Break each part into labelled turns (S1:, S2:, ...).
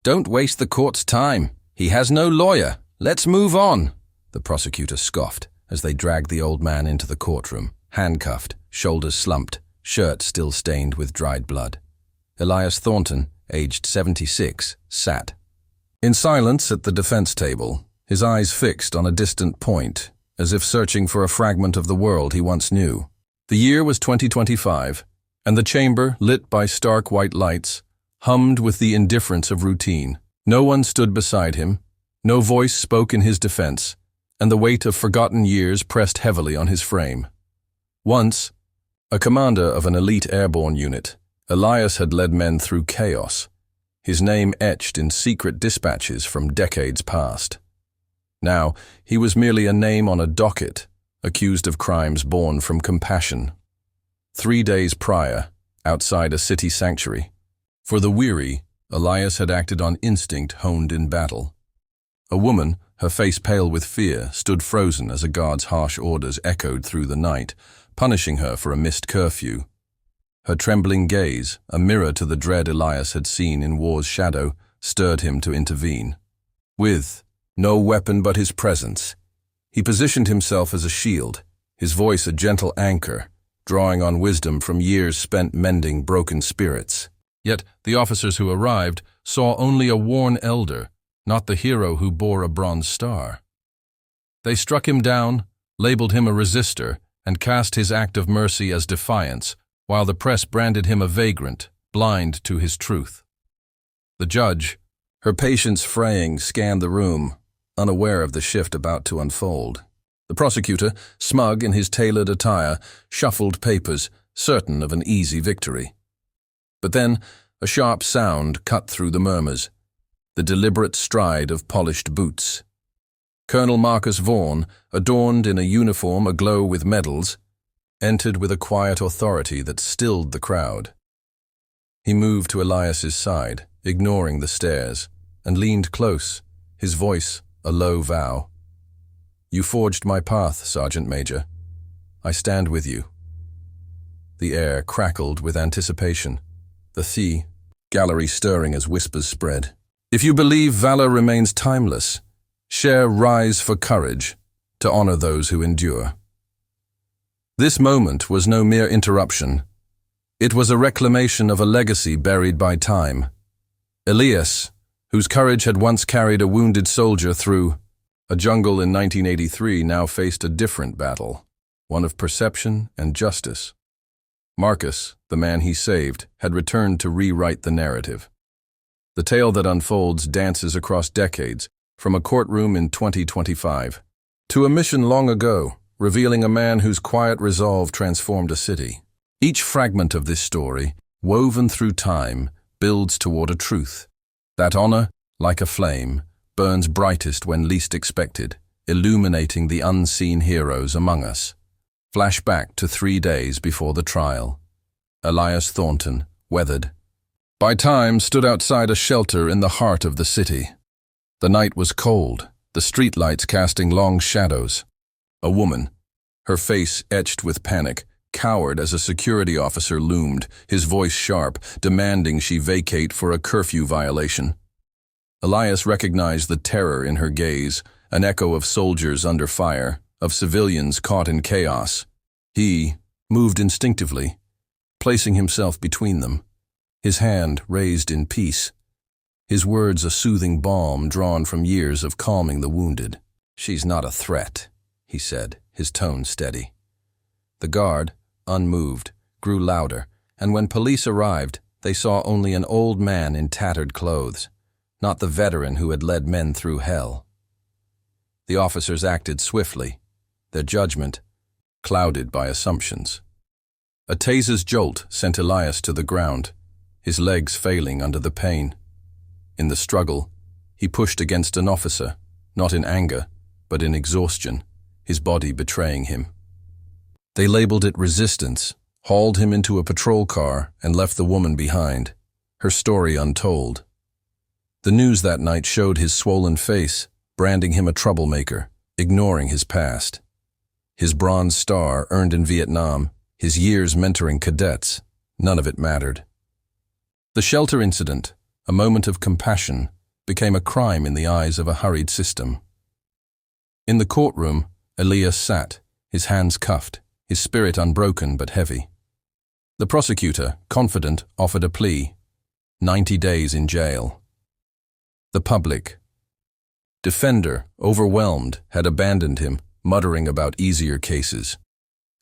S1: Don't waste the court's time. He has no lawyer. Let's move on, the prosecutor scoffed as they dragged the old man into the courtroom, handcuffed, shoulders slumped, shirt still stained with dried blood. Elias Thornton, aged 76, sat. In silence at the defense table, his eyes fixed on a distant point, as if searching for a fragment of the world he once knew. The year was 2025, and the chamber, lit by stark white lights, hummed with the indifference of routine. No one stood beside him, no voice spoke in his defense, and the weight of forgotten years pressed heavily on his frame. Once, a commander of an elite airborne unit, Elias had led men through chaos, his name etched in secret dispatches from decades past. Now, he was merely a name on a docket, accused of crimes born from compassion. 3 days prior, outside a city sanctuary, for the weary, Elias had acted on instinct honed in battle. A woman, her face pale with fear, stood frozen as a guard's harsh orders echoed through the night, punishing her for a missed curfew. Her trembling gaze, a mirror to the dread Elias had seen in war's shadow, stirred him to intervene. With no weapon but his presence, he positioned himself as a shield, his voice a gentle anchor, drawing on wisdom from years spent mending broken spirits. Yet the officers who arrived saw only a worn elder, not the hero who bore a bronze star. They struck him down, labeled him a resistor, and cast his act of mercy as defiance, while the press branded him a vagrant, blind to his truth. The judge, her patience fraying, scanned the room, unaware of the shift about to unfold. The prosecutor, smug in his tailored attire, shuffled papers, certain of an easy victory. But then, a sharp sound cut through the murmurs, the deliberate stride of polished boots. Colonel Marcus Vaughan, adorned in a uniform aglow with medals, entered with a quiet authority that stilled the crowd. He moved to Elias's side, ignoring the stares, and leaned close, his voice a low vow. "You forged my path, Sergeant Major. I stand with you." The air crackled with anticipation, the gallery stirring as whispers spread. "If you believe valor remains timeless, share rise for courage to honor those who endure." This moment was no mere interruption. It was a reclamation of a legacy buried by time. Elias, whose courage had once carried a wounded soldier through a jungle in 1983, now faced a different battle, one of perception and justice. Marcus, the man he saved, had returned to rewrite the narrative. The tale that unfolds dances across decades, from a courtroom in 2025 to a mission long ago, revealing a man whose quiet resolve transformed a city. Each fragment of this story, woven through time, builds toward a truth. That honor, like a flame, burns brightest when least expected, illuminating the unseen heroes among us. Flash back to 3 days before the trial. Elias Thornton, weathered by time, stood outside a shelter in the heart of the city. The night was cold, the streetlights casting long shadows. A woman, her face etched with panic, cowered as a security officer loomed, his voice sharp, demanding she vacate for a curfew violation. Elias recognized the terror in her gaze, an echo of soldiers under fire, of civilians caught in chaos. He moved instinctively, placing himself between them, his hand raised in peace, his words a soothing balm drawn from years of calming the wounded. "She's not a threat," he said, his tone steady. The guard, unmoved, grew louder, and when police arrived, they saw only an old man in tattered clothes, not the veteran who had led men through hell. The officers acted swiftly, their judgment clouded by assumptions. A taser's jolt sent Elias to the ground, his legs failing under the pain. In the struggle, he pushed against an officer, not in anger, but in exhaustion, his body betraying him. They labeled it resistance, hauled him into a patrol car, and left the woman behind, her story untold. The news that night showed his swollen face, branding him a troublemaker, ignoring his past. His Bronze Star earned in Vietnam, his years mentoring cadets, none of it mattered. The shelter incident, a moment of compassion, became a crime in the eyes of a hurried system. In the courtroom, Elias sat, his hands cuffed, his spirit unbroken but heavy. The prosecutor, confident, offered a plea: 90 days in jail. The public. Defender, overwhelmed, had abandoned him, muttering about easier cases.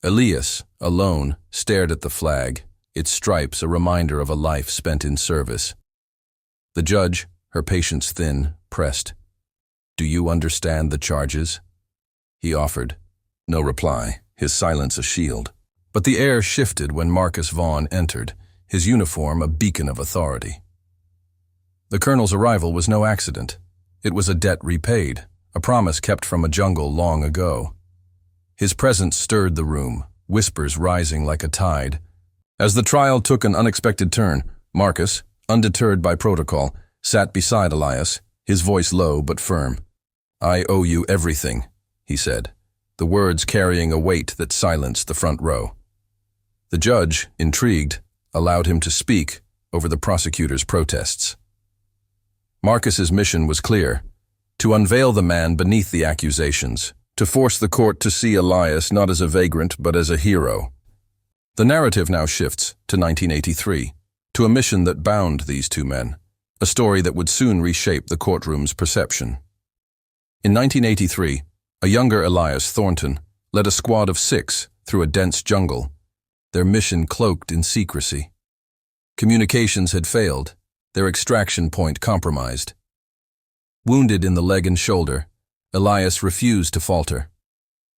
S1: Elias, alone, stared at the flag, its stripes a reminder of a life spent in service. The judge, her patience thin, pressed. "Do you understand the charges?" He offered. No reply, his silence a shield. But the air shifted when Marcus Vaughn entered, his uniform a beacon of authority. The colonel's arrival was no accident. It was a debt repaid, a promise kept from a jungle long ago. His presence stirred the room, whispers rising like a tide. As the trial took an unexpected turn, Marcus, undeterred by protocol, sat beside Elias, his voice low but firm. "I owe you everything," he said, the words carrying a weight that silenced the front row. The judge, intrigued, allowed him to speak over the prosecutor's protests. Marcus's mission was clear: to unveil the man beneath the accusations, to force the court to see Elias not as a vagrant but as a hero. The narrative now shifts to 1983, to a mission that bound these two men, a story that would soon reshape the courtroom's perception. In 1983, a younger Elias Thornton led a squad of 6 through a dense jungle, their mission cloaked in secrecy. Communications had failed, their extraction point compromised. Wounded in the leg and shoulder, Elias refused to falter.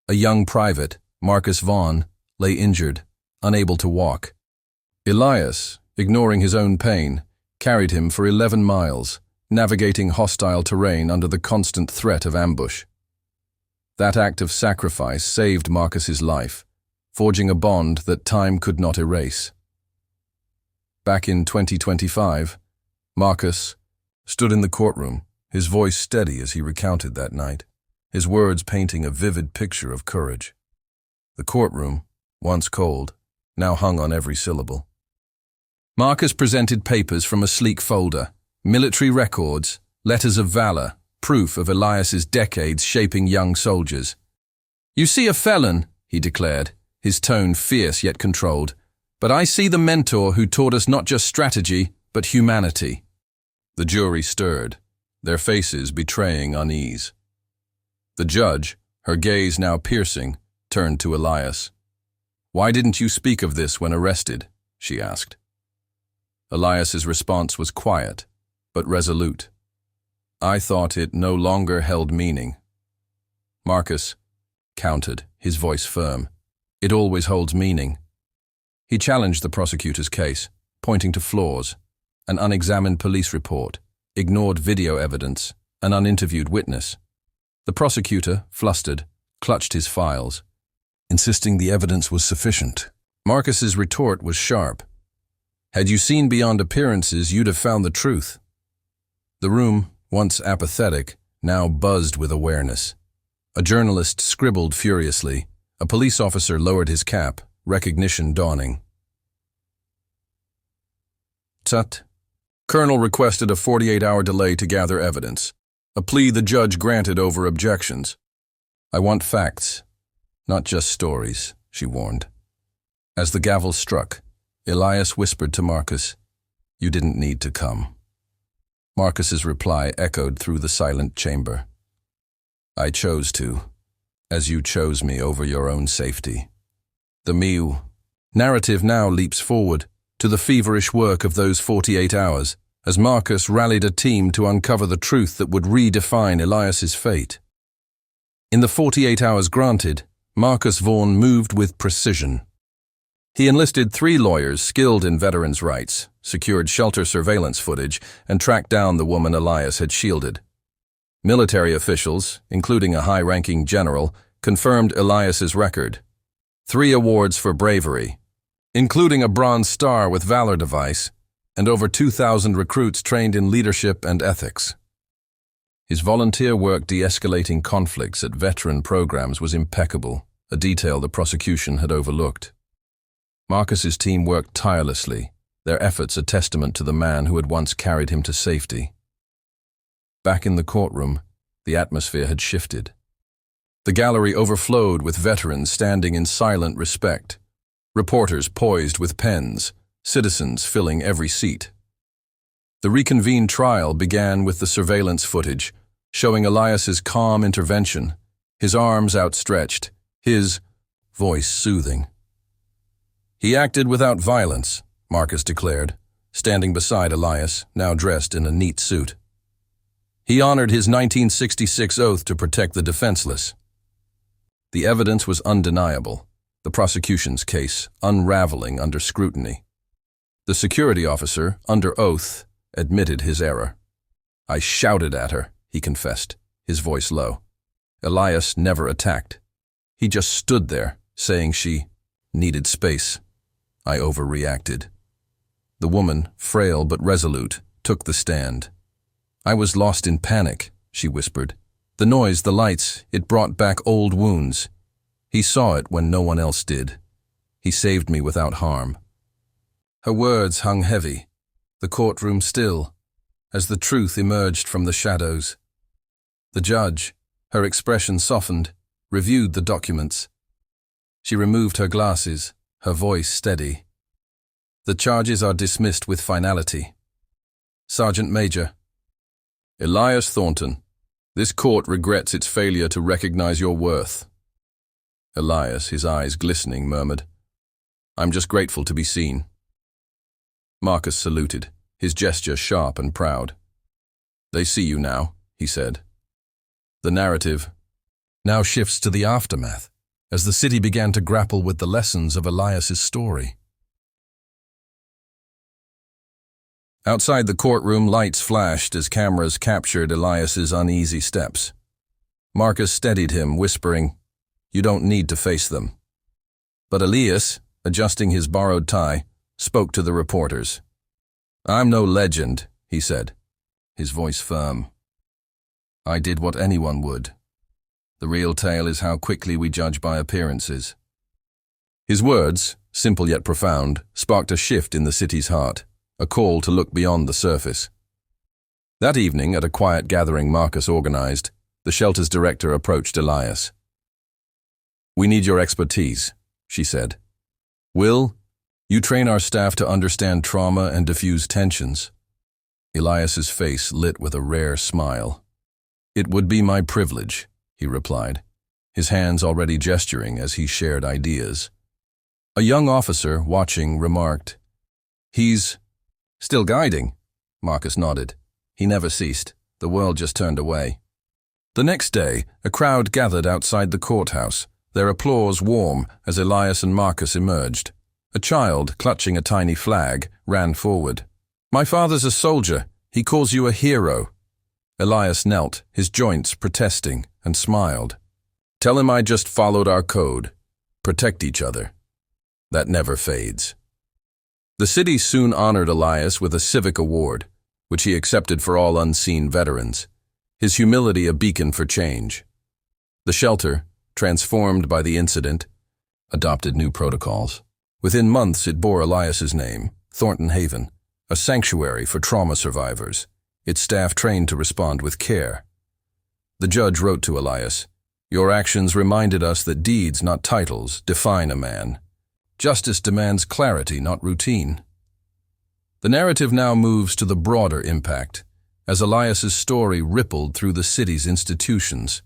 S1: A young private, Marcus Vaughn, lay injured, unable to walk. Elias, ignoring his own pain, carried him for 11 miles, navigating hostile terrain under the constant threat of ambush. That act of sacrifice saved Marcus's life, forging a bond that time could not erase. Back in 2025, Marcus stood in the courtroom, his voice steady as he recounted that night, his words painting a vivid picture of courage. The courtroom, once cold, now hung on every syllable. Marcus presented papers from a sleek folder, military records, letters of valor, proof of Elias's decades shaping young soldiers. "You see a felon," he declared, his tone fierce yet controlled, "but I see the mentor who taught us not just strategy, but humanity." The jury stirred, their faces betraying unease. The judge, her gaze now piercing, turned to Elias. "Why didn't you speak of this when arrested?" she asked. Elias's response was quiet, but resolute. "I thought it no longer held meaning." Marcus countered, his voice firm. "It always holds meaning." He challenged the prosecutor's case, pointing to flaws: an unexamined police report, ignored video evidence, an uninterviewed witness. The prosecutor, flustered, clutched his files, insisting the evidence was sufficient. Marcus's retort was sharp. "Had you seen beyond appearances, you'd have found the truth." The room, once apathetic, now buzzed with awareness. A journalist scribbled furiously. A police officer lowered his cap, recognition dawning. "Tut." Colonel requested a 48-hour delay to gather evidence, a plea the judge granted over objections. "I want facts, not just stories," she warned. As the gavel struck, Elias whispered to Marcus, "You didn't need to come." Marcus's reply echoed through the silent chamber. "I chose to, as you chose me over your own safety." The Miu narrative now leaps forward to the feverish work of those 48 hours, as Marcus rallied a team to uncover the truth that would redefine Elias's fate. In the 48 hours granted, Marcus Vaughn moved with precision. He enlisted 3 lawyers skilled in veterans' rights, secured shelter surveillance footage, and tracked down the woman Elias had shielded. Military officials, including a high-ranking general, confirmed Elias's record. 3 awards for bravery, including a Bronze Star with Valor device, and over 2,000 recruits trained in leadership and ethics. His volunteer work de-escalating conflicts at veteran programs was impeccable, a detail the prosecution had overlooked. Marcus's team worked tirelessly, their efforts a testament to the man who had once carried him to safety. Back in the courtroom, the atmosphere had shifted. The gallery overflowed with veterans standing in silent respect, reporters poised with pens, citizens filling every seat. The reconvened trial began with the surveillance footage, showing Elias's calm intervention, his arms outstretched, his voice soothing. He acted without violence, Marcus declared, standing beside Elias, now dressed in a neat suit. He honored his 1966 oath to protect the defenseless. The evidence was undeniable, the prosecution's case unraveling under scrutiny. The security officer, under oath, admitted his error. "I shouted at her," he confessed, his voice low. Elias never attacked. He just stood there, saying she needed space. "I overreacted." The woman, frail but resolute, took the stand. "I was lost in panic," she whispered. "The noise, the lights, it brought back old wounds. He saw it when no one else did. He saved me without harm." Her words hung heavy, the courtroom still, as the truth emerged from the shadows. The judge, her expression softened, reviewed the documents. She removed her glasses, her voice steady. "The charges are dismissed with finality. Sergeant Major." "Elias Thornton, this court regrets its failure to recognize your worth." Elias, his eyes glistening, murmured, "I'm just grateful to be seen." Marcus saluted, his gesture sharp and proud. "They see you now," he said. The narrative now shifts to the aftermath, as the city began to grapple with the lessons of Elias's story. Outside the courtroom, lights flashed as cameras captured Elias's uneasy steps. Marcus steadied him, whispering, "You don't need to face them." But Elias, adjusting his borrowed tie, spoke to the reporters. "I'm no legend," he said, his voice firm. "I did what anyone would. The real tale is how quickly we judge by appearances." His words, simple yet profound, sparked a shift in the city's heart, a call to look beyond the surface. That evening, at a quiet gathering Marcus organized, the shelter's director approached Elias. "We need your expertise," she said. "Will, you train our staff to understand trauma and diffuse tensions." Elias's face lit with a rare smile. "It would be my privilege," he replied, his hands already gesturing as he shared ideas. A young officer, watching, remarked, "He's still guiding." Marcus nodded. He never ceased. The world just turned away. The next day, a crowd gathered outside the courthouse, their applause warm as Elias and Marcus emerged. A child, clutching a tiny flag, ran forward. "My father's a soldier. He calls you a hero." Elias knelt, his joints protesting, and smiled. "Tell him I just followed our code. Protect each other. That never fades." The city soon honored Elias with a civic award, which he accepted for all unseen veterans, his humility a beacon for change. The shelter, transformed by the incident, adopted new protocols. Within months it bore Elias's name, Thornton Haven, a sanctuary for trauma survivors, its staff trained to respond with care. The judge wrote to Elias, "Your actions reminded us that deeds, not titles, define a man. Justice demands clarity, not routine." The narrative now moves to the broader impact, as Elias's story rippled through the city's institutions.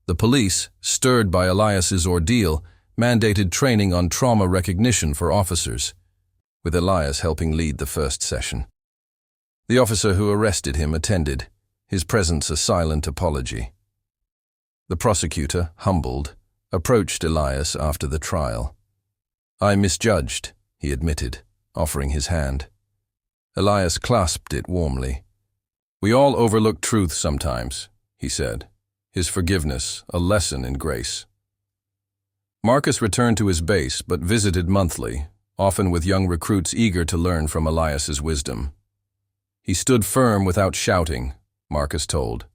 S1: The police, stirred by Elias's ordeal, mandated training on trauma recognition for officers, with Elias helping lead the first session. The officer who arrested him attended, his presence a silent apology. The prosecutor, humbled, approached Elias after the trial. "I misjudged," he admitted, offering his hand. Elias clasped it warmly. "We all overlook truth sometimes," he said, his forgiveness a lesson in grace. Marcus returned to his base but visited monthly, often with young recruits eager to learn from Elias's wisdom. He stood firm without shouting, Marcus told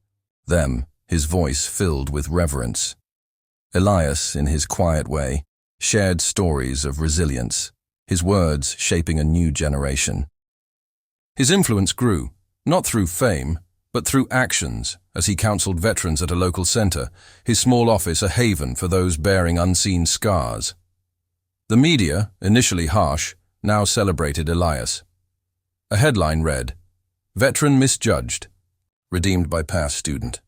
S1: them, his voice filled with reverence. Elias, in his quiet way, shared stories of resilience, his words shaping a new generation. His influence grew, not through fame, but through actions, as he counseled veterans at a local center, his small office a haven for those bearing unseen scars. The media, initially harsh, now celebrated Elias. A headline read, "Veteran misjudged, redeemed by past student."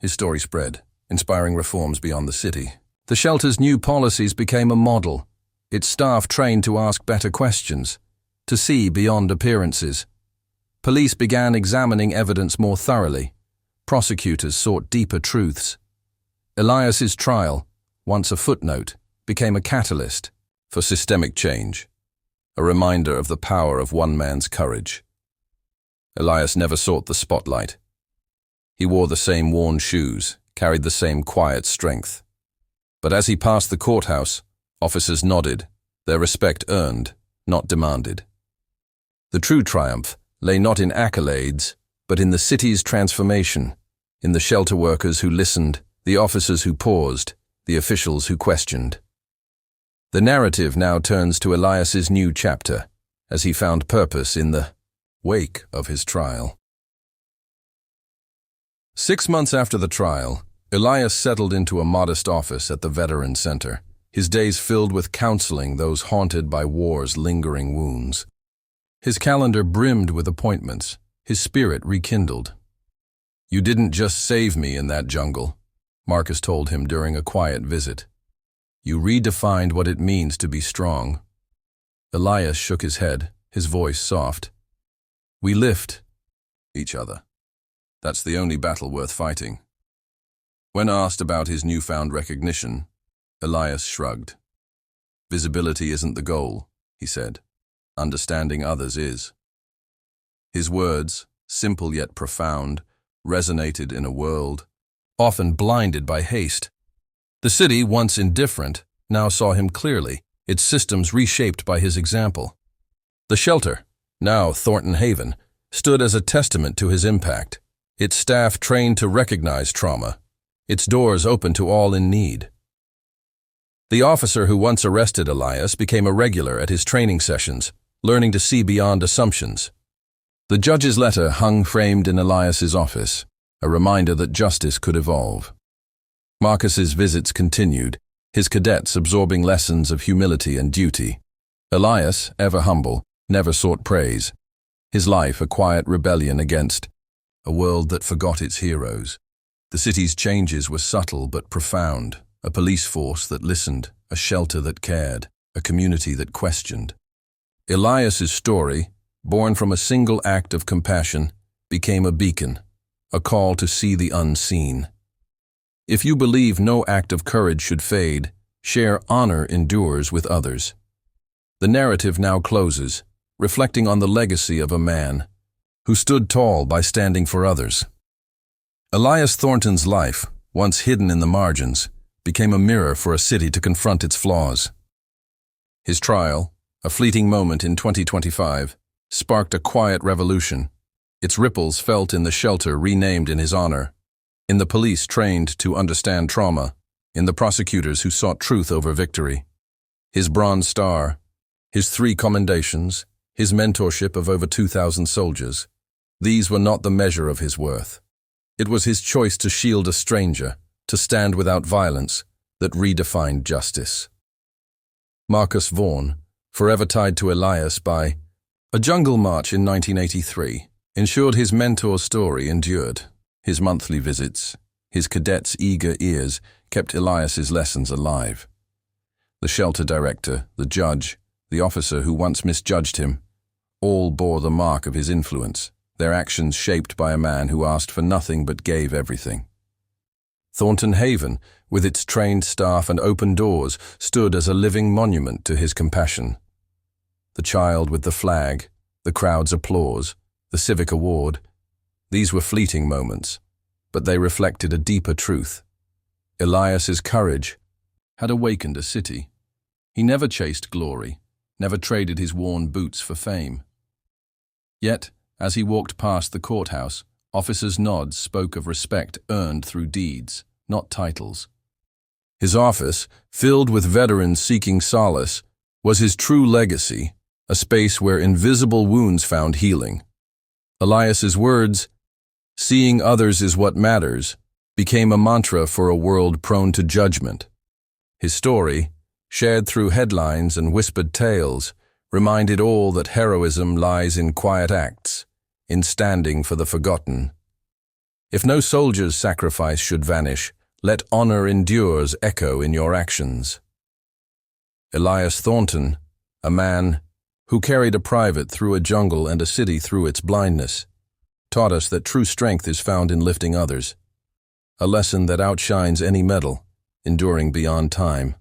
S1: His story spread, inspiring reforms beyond the city. The shelter's new policies became a model, its staff trained to ask better questions, to see beyond appearances. Police began examining evidence more thoroughly. Prosecutors sought deeper truths. Elias's trial, once a footnote, became a catalyst for systemic change, a reminder of the power of one man's courage. Elias never sought the spotlight. He wore the same worn shoes, carried the same quiet strength. But as he passed the courthouse, officers nodded, their respect earned, not demanded. The true triumph lay not in accolades, but in the city's transformation, in the shelter workers who listened, the officers who paused, the officials who questioned. The narrative now turns to Elias's new chapter, as he found purpose in the wake of his trial. 6 months after the trial, Elias settled into a modest office at the Veteran Center, his days filled with counseling those haunted by war's lingering wounds. His calendar brimmed with appointments, his spirit rekindled. "You didn't just save me in that jungle," Marcus told him during a quiet visit. "You redefined what it means to be strong." Elias shook his head, his voice soft. "We lift each other. That's the only battle worth fighting." When asked about his newfound recognition, Elias shrugged. "Visibility isn't the goal," he said. "Understanding others is." His words, simple yet profound, resonated in a world often blinded by haste. The city, once indifferent, now saw him clearly, its systems reshaped by his example. The shelter, now Thornton Haven, stood as a testament to his impact, its staff trained to recognize trauma, its doors open to all in need. The officer who once arrested Elias became a regular at his training sessions, learning to see beyond assumptions. The judge's letter hung framed in Elias's office, a reminder that justice could evolve. Marcus's visits continued, his cadets absorbing lessons of humility and duty. Elias, ever humble, never sought praise. His life a quiet rebellion against a world that forgot its heroes. The city's changes were subtle but profound, a police force that listened, a shelter that cared, a community that questioned. Elias's story, born from a single act of compassion, became a beacon, a call to see the unseen. If you believe no act of courage should fade, share honor endures with others. The narrative now closes, reflecting on the legacy of a man who stood tall by standing for others. Elias Thornton's life, once hidden in the margins, became a mirror for a city to confront its flaws. His trial, a fleeting moment in 2025, sparked a quiet revolution, its ripples felt in the shelter renamed in his honor, in the police trained to understand trauma, in the prosecutors who sought truth over victory. His Bronze Star, his 3 commendations, his mentorship of over 2,000 soldiers, these were not the measure of his worth. It was his choice to shield a stranger, to stand without violence, that redefined justice. Marcus Vaughan, forever tied to Elias by a jungle march in 1983, ensured his mentor's story endured. His monthly visits, his cadets' eager ears, kept Elias's lessons alive. The shelter director, the judge, the officer who once misjudged him, all bore the mark of his influence, their actions shaped by a man who asked for nothing but gave everything. Thornton Haven, with its trained staff and open doors, stood as a living monument to his compassion. The child with the flag, the crowd's applause, the civic award, these were fleeting moments, but they reflected a deeper truth. Elias's courage had awakened a city. He never chased glory, never traded his worn boots for fame. Yet, as he walked past the courthouse, officers' nods spoke of respect earned through deeds, not titles. His office, filled with veterans seeking solace, was his true legacy, a space where invisible wounds found healing. Elias's words, Seeing others is what matters became a mantra for a world prone to judgment. His story, shared through headlines and whispered tales, reminded all that heroism lies in quiet acts, in standing for the forgotten. If no soldier's sacrifice should vanish, let honor endures echo in your actions. Elias Thornton, a man who carried a private through a jungle and a city through its blindness, taught us that true strength is found in lifting others, a lesson that outshines any medal, enduring beyond time.